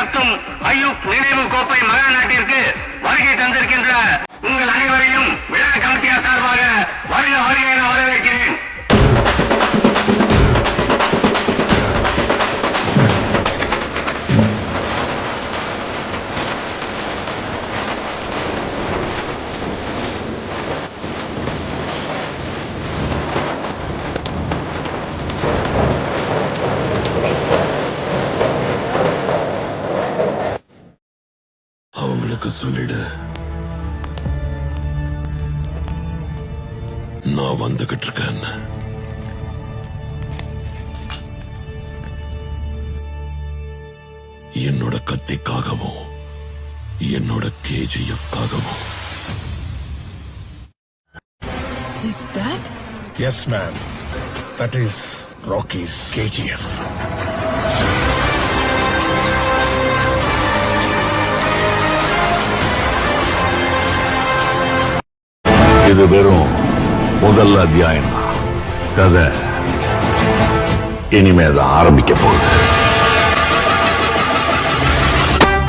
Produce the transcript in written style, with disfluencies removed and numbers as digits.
நடத்தும் ஐயூப் நினைவு கோப்பை மகாநாட்டிற்கு வருகை தந்திருக்கின்ற உங்கள் அனைவரையும் விழா கமிட்டியார் சார்பாக வருக வருக என வரவேற்கிறேன். அவங்களுக்கு சொல்லிடு, நான் வந்துகிட்டு இருக்கேன். என்னோட கத்திக்காகவும் என்னோட KGF காகவும். Is that? Yes, ma'am. That is Rocky's KGF. இது வெறும் முதல் அத்தியாயம் தான். கதை இனிமேதான் ஆரம்பிக்க போகுது.